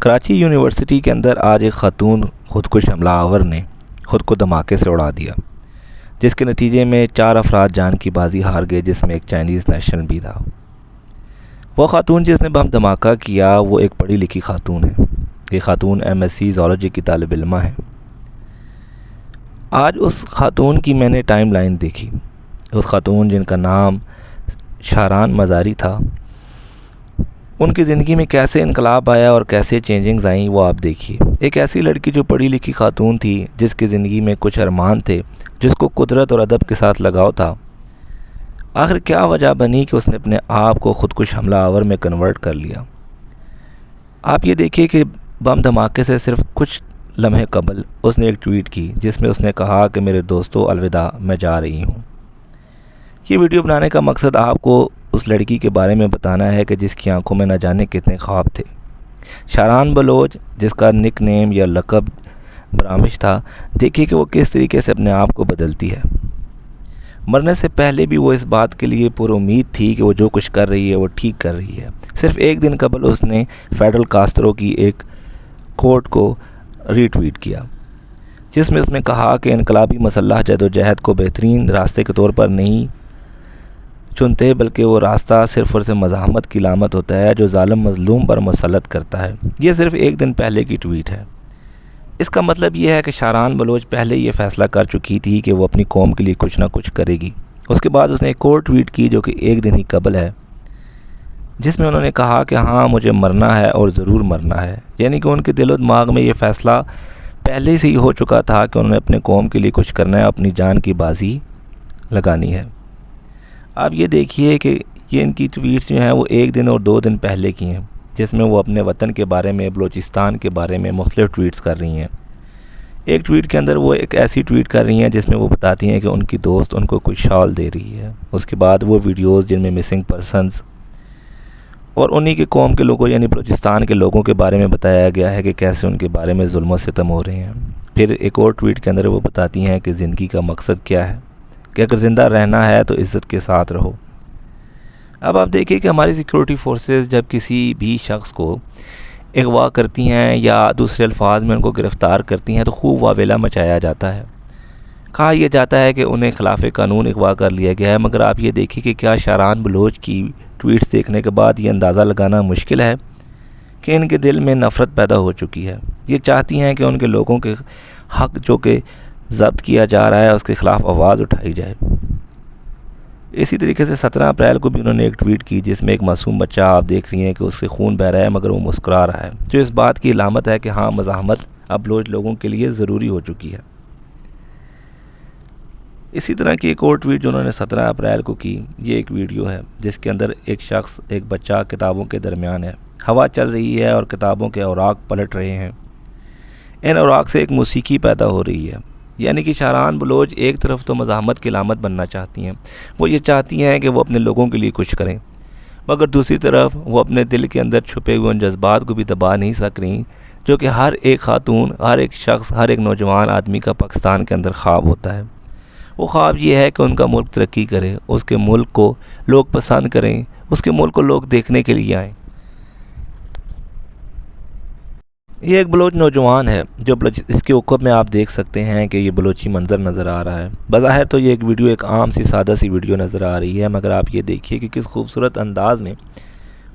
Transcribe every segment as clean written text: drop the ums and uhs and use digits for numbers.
Karachi university کے اندر آج ایک خاتون خودکش حملہ آور نے خود کو دھماکے سے اڑا دیا، جس کے نتیجے میں 4 افراد جان کی بازی ہار گئے، جس میں ایک چائنیز نیشنل بھی تھا۔ وہ خاتون جس نے بم دھماکہ کیا وہ ایک پڑھی لکھی خاتون ہے۔ یہ خاتون MSc زولوجی کی طالب علمہ ہے۔ آج اس خاتون کی میں نے ٹائم لائن دیکھی۔ اس خاتون جن کا نام شاران مزاری تھا، ان کی زندگی میں کیسے انقلاب آیا اور کیسے چینجنگز آئیں وہ آپ دیکھیے۔ ایک ایسی لڑکی جو پڑھی لکھی خاتون تھی، جس کی زندگی میں کچھ ارمان تھے، جس کو قدرت اور ادب کے ساتھ لگاؤ تھا، آخر کیا وجہ بنی کہ اس نے اپنے آپ کو خودکش حملہ آور میں کنورٹ کر لیا۔ آپ یہ دیکھیے کہ بم دھماکے سے صرف کچھ لمحے قبل اس نے ایک ٹویٹ کی، جس میں اس نے کہا کہ میرے دوستو الوداع، میں جا رہی ہوں۔ یہ ویڈیو بنانے کا مقصد آپ کو اس لڑکی کے بارے میں بتانا ہے کہ جس کی آنکھوں میں نہ جانے کتنے خواب تھے۔ شاران بلوچ، جس کا نک نیم یا لقب برامش تھا، دیکھیے کہ وہ کس طریقے سے اپنے آپ کو بدلتی ہے۔ مرنے سے پہلے بھی وہ اس بات کے لیے پر امید تھی کہ وہ جو کچھ کر رہی ہے وہ ٹھیک کر رہی ہے۔ صرف ایک دن قبل اس نے فیڈل کاسٹرو کی ایک کوٹ کو ری ٹویٹ کیا، جس میں اس نے کہا کہ انقلابی مسلح جدوجہد کو بہترین راستے کے طور پر نہیں چنتے، بلکہ وہ راستہ صرف اور صرف مزاحمت کی علامت ہوتا ہے جو ظالم مظلوم پر مسلط کرتا ہے۔ یہ صرف ایک دن پہلے کی ٹویٹ ہے۔ اس کا مطلب یہ ہے کہ شاران بلوچ پہلے یہ فیصلہ کر چکی تھی کہ وہ اپنی قوم کے لیے کچھ نہ کچھ کرے گی۔ اس کے بعد اس نے ایک اور ٹویٹ کی جو کہ ایک دن ہی قبل ہے، جس میں انہوں نے کہا کہ ہاں مجھے مرنا ہے اور ضرور مرنا ہے، یعنی کہ ان کے دل و دماغ میں یہ فیصلہ پہلے سے ہی ہو چکا تھا کہ انہوں نے اپنے قوم کے لیے کچھ کرنا ہے، اپنی جان کی بازی لگانی ہے۔ آپ یہ دیکھیے کہ یہ ان کی ٹویٹس جو ہیں وہ ایک دن اور 2 دن پہلے کی ہیں، جس میں وہ اپنے وطن کے بارے میں، بلوچستان کے بارے میں مختلف ٹویٹس کر رہی ہیں۔ ایک ٹویٹ کے اندر وہ ایک ایسی ٹویٹ کر رہی ہیں جس میں وہ بتاتی ہیں کہ ان کی دوست ان کو کوئی شال دے رہی ہے۔ اس کے بعد وہ ویڈیوز جن میں مسنگ پرسنز اور انہی کے قوم کے لوگوں یعنی بلوچستان کے لوگوں کے بارے میں بتایا گیا ہے کہ کیسے ان کے بارے میں ظلم و ستم ہو رہے ہیں۔ پھر ایک اور ٹویٹ کے اندر وہ بتاتی ہیں کہ زندگی کا مقصد کیا ہے، کہ اگر زندہ رہنا ہے تو عزت کے ساتھ رہو۔ اب آپ دیکھیے کہ ہماری سیکورٹی فورسز جب کسی بھی شخص کو اغوا کرتی ہیں یا دوسرے الفاظ میں ان کو گرفتار کرتی ہیں تو خوب واویلا مچایا جاتا ہے۔ کہا یہ جاتا ہے کہ انہیں خلاف قانون اغوا کر لیا گیا ہے، مگر آپ یہ دیکھیے کہ کیا شاران بلوچ کی ٹویٹس دیکھنے کے بعد یہ اندازہ لگانا مشکل ہے کہ ان کے دل میں نفرت پیدا ہو چکی ہے۔ یہ چاہتی ہیں کہ ان کے لوگوں کے حق جو کہ ضبط کیا جا رہا ہے اس کے خلاف آواز اٹھائی جائے۔ اسی طریقے سے 17 اپریل کو بھی انہوں نے ایک ٹویٹ کی جس میں ایک معصوم بچہ آپ دیکھ رہی ہیں کہ اس سے خون بہہ رہا ہے مگر وہ مسکرا رہا ہے، جو اس بات کی علامت ہے کہ ہاں مزاحمت اب بلوچ لوگوں کے لیے ضروری ہو چکی ہے۔ اسی طرح کی ایک اور ٹویٹ جو انہوں نے 17 اپریل کو کی، یہ ایک ویڈیو ہے جس کے اندر ایک شخص، ایک بچہ کتابوں کے درمیان ہے، ہوا چل رہی ہے اور کتابوں کے اوراق پلٹ رہے ہیں۔ ان اوراق سے ایک موسیقی پیدا ہو رہی ہے، یعنی کہ شاران بلوچ ایک طرف تو مزاحمت کی علامت بننا چاہتی ہیں، وہ یہ چاہتی ہیں کہ وہ اپنے لوگوں کے لیے کچھ کریں، مگر دوسری طرف وہ اپنے دل کے اندر چھپے ہوئے ان جذبات کو بھی دبا نہیں سک رہی جو کہ ہر ایک خاتون، ہر ایک شخص، ہر ایک نوجوان آدمی کا پاکستان کے اندر خواب ہوتا ہے۔ وہ خواب یہ ہے کہ ان کا ملک ترقی کرے، اس کے ملک کو لوگ پسند کریں، اس کے ملک کو لوگ دیکھنے کے لیے آئیں۔ یہ ایک بلوچ نوجوان ہے جو اس کے عقب میں آپ دیکھ سکتے ہیں کہ یہ بلوچی منظر نظر آ رہا ہے۔ بظاہر تو یہ ایک ویڈیو ایک عام سی سادہ سی ویڈیو نظر آ رہی ہے، مگر آپ یہ دیکھیے کہ کس خوبصورت انداز میں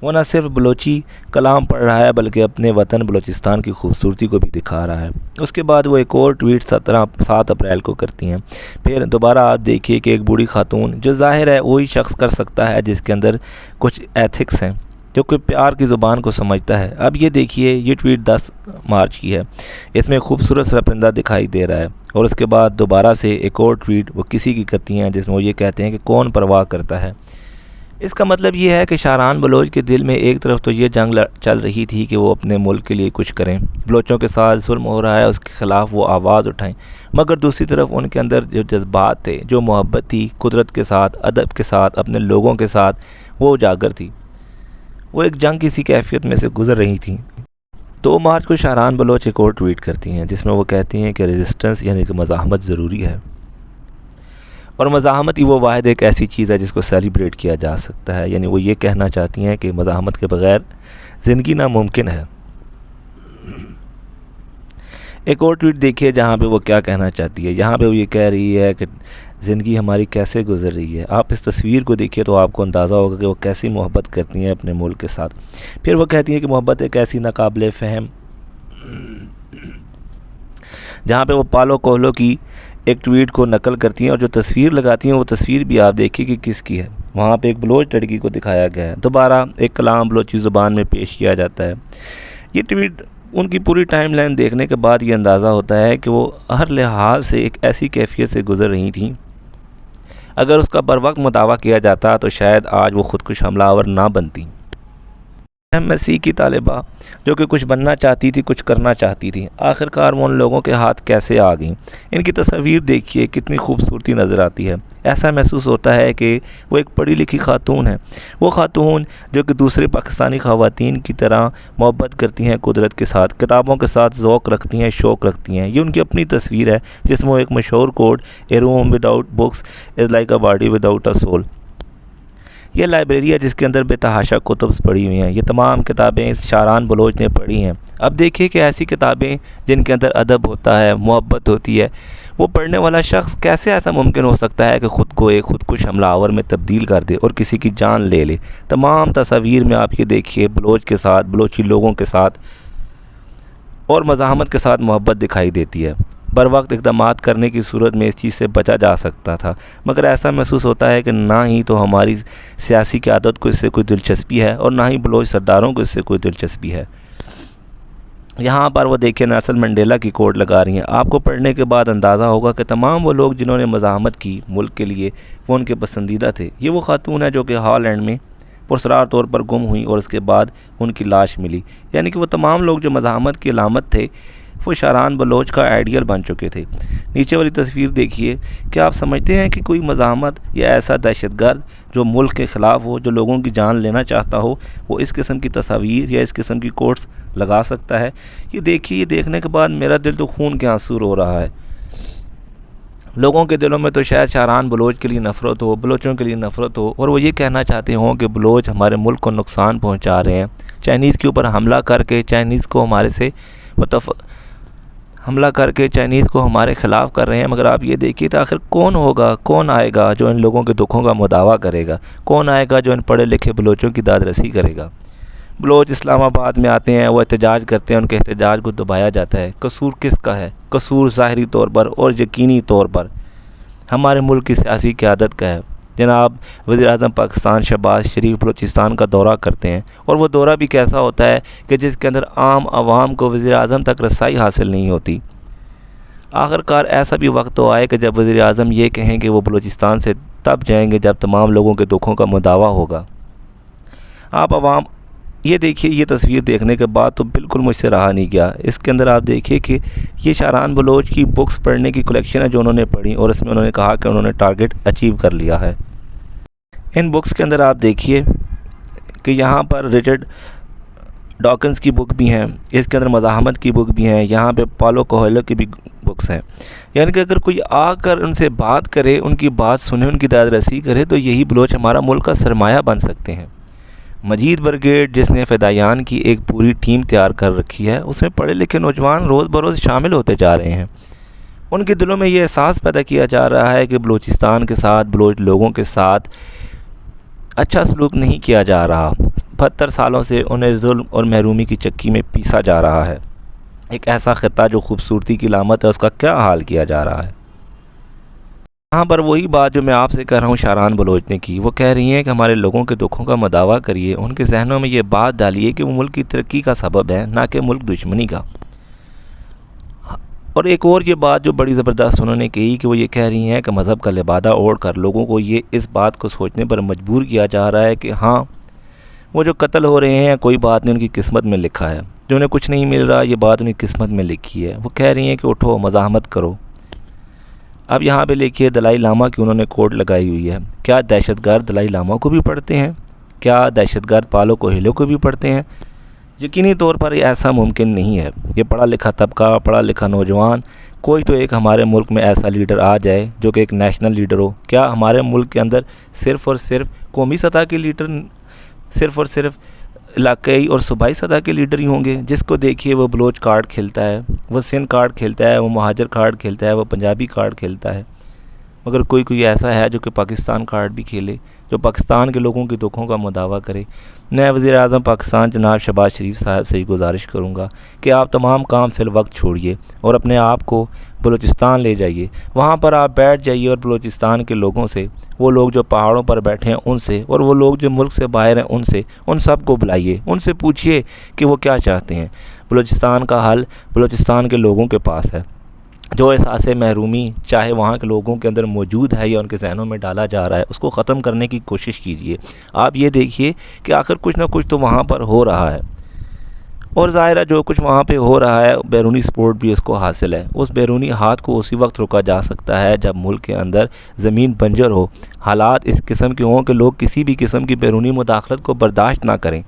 وہ نہ صرف بلوچی کلام پڑھ رہا ہے بلکہ اپنے وطن بلوچستان کی خوبصورتی کو بھی دکھا رہا ہے۔ اس کے بعد وہ ایک اور ٹویٹ 7 اپریل کو کرتی ہیں۔ پھر دوبارہ آپ دیکھیے کہ ایک بوڑھی خاتون، جو ظاہر ہے وہی شخص کر سکتا ہے جس کے اندر کچھ ایتھکس ہیں، جو کہ پیار کی زبان کو سمجھتا ہے۔ اب یہ دیکھیے یہ ٹویٹ 10 مارچ کی ہے، اس میں خوبصورت سا پرندہ دکھائی دے رہا ہے، اور اس کے بعد دوبارہ سے ایک اور ٹویٹ وہ کسی کی کرتی ہیں جس میں وہ یہ کہتے ہیں کہ کون پرواہ کرتا ہے۔ اس کا مطلب یہ ہے کہ شاران بلوچ کے دل میں ایک طرف تو یہ جنگ چل رہی تھی کہ وہ اپنے ملک کے لیے کچھ کریں، بلوچوں کے ساتھ ظلم ہو رہا ہے اس کے خلاف وہ آواز اٹھائیں، مگر دوسری طرف ان کے اندر جو جذبات تھے، جو محبت تھی قدرت کے ساتھ، ادب کے ساتھ، اپنے لوگوں کے ساتھ، وہ اجاگر تھی۔ وہ ایک جنگ کسی کیفیت میں سے گزر رہی تھیں۔ 2 مارچ کو شاران بلوچ ایک اور ٹویٹ کرتی ہیں جس میں وہ کہتی ہیں کہ ریزسٹنس یعنی کہ مزاحمت ضروری ہے، اور مزاحمت ہی وہ واحد ایک ایسی چیز ہے جس کو سیلیبریٹ کیا جا سکتا ہے، یعنی وہ یہ کہنا چاہتی ہیں کہ مزاحمت کے بغیر زندگی ناممکن ہے۔ ایک اور ٹویٹ دیکھیے جہاں پہ وہ کیا کہنا چاہتی ہے. یہاں پہ وہ یہ کہہ رہی ہے کہ زندگی ہماری کیسے گزر رہی ہے. آپ اس تصویر کو دیکھیے تو آپ کو اندازہ ہوگا کہ وہ کیسی محبت کرتی ہیں اپنے ملک کے ساتھ. پھر وہ کہتی ہیں کہ محبت ایک ایسی ناقابل فہم، جہاں پہ وہ پالو کوہلو کی ایک ٹویٹ کو نقل کرتی ہیں اور جو تصویر لگاتی ہیں وہ تصویر بھی آپ دیکھیے کہ کس کی ہے. وہاں پہ ایک بلوچ لڑکی کو دکھایا گیا ہے. دوبارہ ایک کلام بلوچی زبان میں پیش کیا جاتا ہے. یہ ٹویٹ ان کی پوری ٹائم لائن دیکھنے کے بعد یہ اندازہ ہوتا ہے کہ وہ ہر لحاظ سے ایک ایسی کیفیت سے گزر رہی تھیں. اگر اس کا بروقت مداوع کیا جاتا تو شاید آج وہ خودکش حملہ آور نہ بنتی. MSc کی طالبہ جو کہ کچھ بننا چاہتی تھی، کچھ کرنا چاہتی تھی، آخرکار وہ ان لوگوں کے ہاتھ کیسے آ گئیں. ان کی تصاویر دیکھیے کتنی خوبصورتی نظر آتی ہے. ایسا محسوس ہوتا ہے کہ وہ ایک پڑھی لکھی خاتون ہے. وہ خاتون جو کہ دوسرے پاکستانی خواتین کی طرح محبت کرتی ہیں قدرت کے ساتھ، کتابوں کے ساتھ ذوق رکھتی ہیں، شوق رکھتی ہیں. یہ ان کی اپنی تصویر ہے جس میں وہ ایک مشہور quote "a room without books is like a body without a soul". یہ لائبریری ہے جس کے اندر بے تحاشا کتب پڑھی ہوئی ہیں. یہ تمام کتابیں شاران بلوچ نے پڑھی ہیں. اب دیکھیے کہ ایسی کتابیں جن کے اندر ادب ہوتا ہے، محبت ہوتی ہے، وہ پڑھنے والا شخص کیسے ایسا ممکن ہو سکتا ہے کہ خود کو ایک خودکش حملہ آور میں تبدیل کر دے اور کسی کی جان لے لے. تمام تصاویر میں آپ یہ دیکھیے بلوچ کے ساتھ، بلوچی لوگوں کے ساتھ اور مزاحمت کے ساتھ محبت دکھائی دیتی ہے. بروقت اقدامات کرنے کی صورت میں اس چیز سے بچا جا سکتا تھا، مگر ایسا محسوس ہوتا ہے کہ نہ ہی تو ہماری سیاسی قیادت کو اس سے کوئی دلچسپی ہے اور نہ ہی بلوچ سرداروں کو اس سے کوئی دلچسپی ہے. یہاں پر وہ دیکھیں نیلسن منڈیلا کی کوٹ لگا رہی ہیں. آپ کو پڑھنے کے بعد اندازہ ہوگا کہ تمام وہ لوگ جنہوں نے مزاحمت کی ملک کے لیے وہ ان کے پسندیدہ تھے. یہ وہ خاتون ہے جو کہ ہالینڈ میں پرسرار طور پر گم ہوئی اور اس کے بعد ان کی لاش ملی. یعنی کہ وہ تمام لوگ جو مزاحمت کی علامت تھے وہ شاران بلوچ کا آئیڈیل بن چکے تھے. نیچے والی تصویر دیکھیے. کیا آپ سمجھتے ہیں کہ کوئی مزاحمت یا ایسا دہشت گرد جو ملک کے خلاف ہو، جو لوگوں کی جان لینا چاہتا ہو، وہ اس قسم کی تصاویر یا اس قسم کی کوٹس لگا سکتا ہے؟ یہ دیکھیے، یہ دیکھنے کے بعد میرا دل تو خون کے آنسو رو رہا ہے. لوگوں کے دلوں میں تو شاید شاران بلوچ کے لیے نفرت ہو، بلوچوں کے لیے نفرت ہو، اور وہ یہ کہنا چاہتے ہوں کہ بلوچ ہمارے ملک کو نقصان پہنچا رہے ہیں، چائنیز کے اوپر حملہ کر کے چائنیز کو ہمارے سے چائنیز کو ہمارے خلاف کر رہے ہیں. مگر آپ یہ دیکھیے تو آخر کون ہوگا، کون آئے گا جو ان لوگوں کے دکھوں کا مداوع کرے گا؟ کون آئے گا جو ان پڑھے لکھے بلوچوں کی داد رسی کرے گا؟ بلوچ اسلام آباد میں آتے ہیں، وہ احتجاج کرتے ہیں، ان کے احتجاج کو دبایا جاتا ہے. قصور کس کا ہے؟ قصور ظاہری طور پر اور یقینی طور پر ہمارے ملک کی سیاسی قیادت کا ہے. جناب وزیر اعظم پاکستان شہباز شریف بلوچستان کا دورہ کرتے ہیں، اور وہ دورہ بھی کیسا ہوتا ہے کہ جس کے اندر عام عوام کو وزیر اعظم تک رسائی حاصل نہیں ہوتی. آخرکار ایسا بھی وقت تو آئے کہ جب وزیر اعظم یہ کہیں کہ وہ بلوچستان سے تب جائیں گے جب تمام لوگوں کے دکھوں کا مداوع ہوگا. آپ عوام یہ دیکھیے، یہ تصویر دیکھنے کے بعد تو بالکل مجھ سے رہا نہیں گیا. اس کے اندر آپ دیکھیے کہ یہ شاران بلوچ کی بکس پڑھنے کی کلیکشن ہے جو انہوں نے پڑھی، اور اس میں انہوں نے کہا کہ انہوں نے ٹارگٹ اچیو کر لیا ہے. ان بکس کے اندر آپ دیکھیے کہ یہاں پر رچرڈ ڈاکنز کی بک بھی ہیں، اس کے اندر مزاحمت کی بک بھی ہیں، یہاں پہ پالو کوہلو کی بھی بکس ہیں. یعنی کہ اگر کوئی آ کر ان سے بات کرے، ان کی بات سنے، ان کی داد رسی کرے، تو یہی بلوچ ہمارا ملک کا سرمایہ بن سکتے ہیں. مجید برگیڈ جس نے فدائیان کی ایک پوری ٹیم تیار کر رکھی ہے، اس میں پڑھے لکھے نوجوان روز بروز شامل ہوتے جا رہے ہیں. ان کے دلوں میں یہ احساس پیدا کیا جا رہا ہے کہ بلوچستان کے ساتھ، بلوچ لوگوں کے ساتھ اچھا سلوک نہیں کیا جا رہا. 72 سالوں سے انہیں ظلم اور محرومی کی چکی میں پیسا جا رہا ہے. ایک ایسا خطہ جو خوبصورتی کی علامت ہے، اس کا کیا حال کیا جا رہا ہے؟ یہاں پر وہی بات جو میں آپ سے کہہ رہا ہوں شاران بلوچ نے کی. وہ کہہ رہی ہیں کہ ہمارے لوگوں کے دکھوں کا مداوع کریے، ان کے ذہنوں میں یہ بات ڈالیے کہ وہ ملک کی ترقی کا سبب ہے، نہ کہ ملک دشمنی کا. اور ایک اور یہ بات جو بڑی زبردست انہوں نے کہی کہ وہ یہ کہہ رہی ہیں کہ مذہب کا لبادہ اوڑھ کر لوگوں کو یہ اس بات کو سوچنے پر مجبور کیا جا رہا ہے کہ ہاں وہ جو قتل ہو رہے ہیں کوئی بات نہیں، ان کی قسمت میں لکھا ہے. جو انہیں کچھ نہیں مل رہا، یہ بات ان کی قسمت میں لکھی ہے. وہ کہہ رہی ہیں کہ اٹھو، مزاحمت کرو. اب یہاں پہ لکھیے دلائی لاما کی انہوں نے کوٹ لگائی ہوئی ہے. کیا دہشت گرد دلائی لاما کو بھی پڑھتے ہیں؟ کیا دہشت گرد پالو کوہلو کو بھی پڑھتے ہیں؟ یقینی طور پر یہ ایسا ممکن نہیں ہے. یہ پڑھا لکھا طبقہ، پڑھا لکھا نوجوان، کوئی تو ایک ہمارے ملک میں ایسا لیڈر آ جائے جو کہ ایک نیشنل لیڈر ہو. کیا ہمارے ملک کے اندر صرف اور صرف قومی سطح کے لیڈر، صرف اور صرف علاقائی اور صوبائی سطح کے لیڈر ہی ہوں گے. جس کو دیکھیے وہ بلوچ کارڈ کھیلتا ہے, وہ سندھ کارڈ کھیلتا ہے, وہ مہاجر کارڈ کھیلتا ہے, وہ پنجابی کارڈ کھیلتا ہے, مگر کوئی ایسا ہے جو کہ پاکستان کارڈ بھی کھیلے, جو پاکستان کے لوگوں کے دکھوں کا مداوع کرے. نئے وزیر اعظم پاکستان جناب شہباز شریف صاحب سے گزارش کروں گا کہ آپ تمام کام فی الوقت چھوڑیے اور اپنے آپ کو بلوچستان لے جائیے. وہاں پر آپ بیٹھ جائیے اور بلوچستان کے لوگوں سے, وہ لوگ جو پہاڑوں پر بیٹھے ہیں ان سے, اور وہ لوگ جو ملک سے باہر ہیں ان سے, ان سب کو بلائیے, ان سے پوچھیے کہ وہ کیا چاہتے ہیں. بلوچستان کا حل بلوچستان کے لوگوں کے پاس ہے. جو احساس محرومی چاہے وہاں کے لوگوں کے اندر موجود ہے یا ان کے ذہنوں میں ڈالا جا رہا ہے, اس کو ختم کرنے کی کوشش کیجیے. آپ یہ دیکھیے کہ آخر کچھ نہ کچھ تو وہاں پر ہو رہا ہے, اور ظاہر ہے جو کچھ وہاں پہ ہو رہا ہے بیرونی سپورٹ بھی اس کو حاصل ہے. اس بیرونی ہاتھ کو اسی وقت روکا جا سکتا ہے جب ملک کے اندر زمین بنجر ہو, حالات اس قسم کے ہوں کہ لوگ کسی بھی قسم کی بیرونی مداخلت کو برداشت نہ کریں.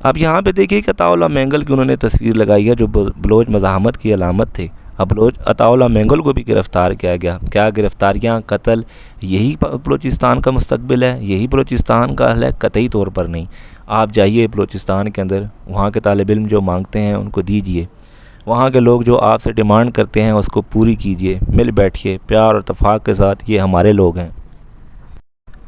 اب یہاں پہ دیکھیے کہ عطاء اللہ مینگل کی انہوں نے تصویر لگائی ہے جو بلوچ مزاحمت کی علامت تھے. اب عطاء اللہ مینگل کو بھی گرفتار کیا گیا. کیا گرفتاریاں, قتل یہی بلوچستان کا مستقبل ہے, یہی بلوچستان کا حل ہے؟ قطعی طور پر نہیں. آپ جائیے بلوچستان کے اندر, وہاں کے طالب علم جو مانگتے ہیں ان کو دیجیے, وہاں کے لوگ جو آپ سے ڈیمانڈ کرتے ہیں اس کو پوری کیجیے, مل بیٹھیے پیار اور اتفاق کے ساتھ. یہ ہمارے لوگ ہیں,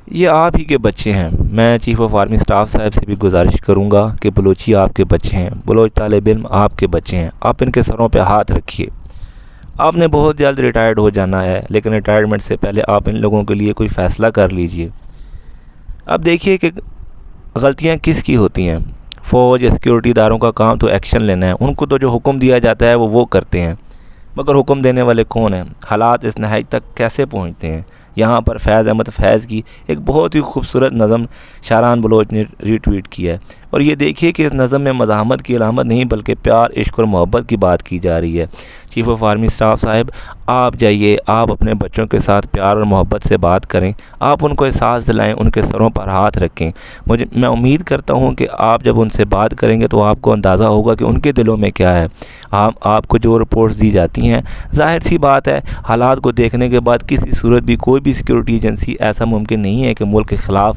یہ آپ ہی کے بچے ہیں. میں چیف آف آرمی اسٹاف صاحب سے بھی گزارش کروں گا کہ بلوچی آپ کے بچے ہیں, بلوچ طالب علم آپ کے بچے ہیں. آپ ان کے سروں پہ ہاتھ رکھیے. آپ نے بہت جلد ریٹائرڈ ہو جانا ہے, لیکن ریٹائرمنٹ سے پہلے آپ ان لوگوں کے لیے کوئی فیصلہ کر لیجئے. اب دیکھیے کہ غلطیاں کس کی ہوتی ہیں. فوج یا سیکیورٹی اداروں کا کام تو ایکشن لینا ہے, ان کو تو جو حکم دیا جاتا ہے وہ کرتے ہیں, مگر حکم دینے والے کون ہیں؟ حالات اس نہج تک کیسے پہنچتے ہیں؟ یہاں پر فیض احمد فیض کی ایک بہت ہی خوبصورت نظم شاران بلوچ نے ری ٹویٹ کیا ہے, اور یہ دیکھیے کہ اس نظم میں مزاحمت کی علامت نہیں بلکہ پیار, عشق اور محبت کی بات کی جا رہی ہے. چیف آف آرمی اسٹاف صاحب, آپ جائیے, آپ اپنے بچوں کے ساتھ پیار اور محبت سے بات کریں, آپ ان کو احساس دلائیں, ان کے سروں پر ہاتھ رکھیں. میں امید کرتا ہوں کہ آپ جب ان سے بات کریں گے تو آپ کو اندازہ ہوگا کہ ان کے دلوں میں کیا ہے. آپ کو جو رپورٹس دی جاتی ہیں, ظاہر سی بات ہے حالات کو دیکھنے کے بعد کسی صورت بھی کوئی بھی سیکیورٹی ایجنسی ایسا ممکن نہیں ہے کہ ملک کے خلاف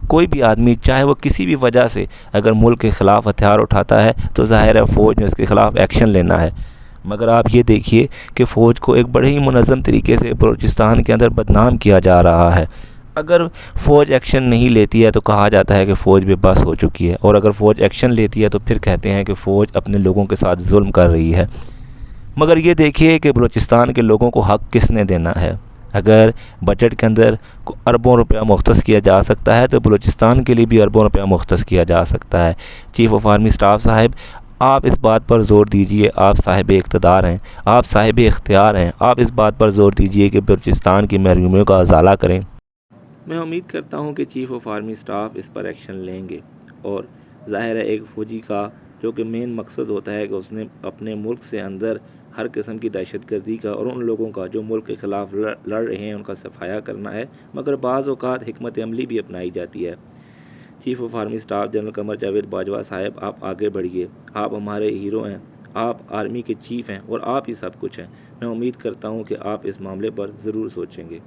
کوئی بھی آدمی, چاہے وہ کسی بھی وجہ سے, اگر ملک کے خلاف ہتھیار اٹھاتا ہے تو ظاہر ہے فوج نے اس کے خلاف ایکشن لینا ہے. مگر آپ یہ دیکھیے کہ فوج کو ایک بڑے ہی منظم طریقے سے بلوچستان کے اندر بدنام کیا جا رہا ہے. اگر فوج ایکشن نہیں لیتی ہے تو کہا جاتا ہے کہ فوج بے بس ہو چکی ہے, اور اگر فوج ایکشن لیتی ہے تو پھر کہتے ہیں کہ فوج اپنے لوگوں کے ساتھ ظلم کر رہی ہے. مگر یہ دیکھیے کہ بلوچستان کے لوگوں کو حق کس نے دینا ہے. اگر بجٹ کے اندر اربوں روپیہ مختص کیا جا سکتا ہے تو بلوچستان کے لیے بھی اربوں روپیہ مختص کیا جا سکتا ہے. چیف آف آرمی اسٹاف صاحب, آپ اس بات پر زور دیجئے, آپ صاحب اقتدار ہیں, آپ صاحب اختیار ہیں, آپ اس بات پر زور دیجئے کہ بلوچستان کی محرومیوں کا ازالہ کریں. میں امید کرتا ہوں کہ چیف آف آرمی اسٹاف اس پر ایکشن لیں گے, اور ظاہر ہے ایک فوجی کا جو کہ مین مقصد ہوتا ہے کہ اس نے اپنے ملک سے اندر ہر قسم کی دہشت گردی کا اور ان لوگوں کا جو ملک کے خلاف لڑ رہے ہیں ان کا صفایا کرنا ہے, مگر بعض اوقات حکمت عملی بھی اپنائی جاتی ہے. Chief of army staff general Qamar Javed Bajwa صاحب, آپ آگے بڑھیے, آپ ہمارے ہیرو ہیں, آپ آرمی کے چیف ہیں اور آپ ہی سب کچھ ہیں. میں امید کرتا ہوں کہ آپ اس معاملے پر ضرور سوچیں گے.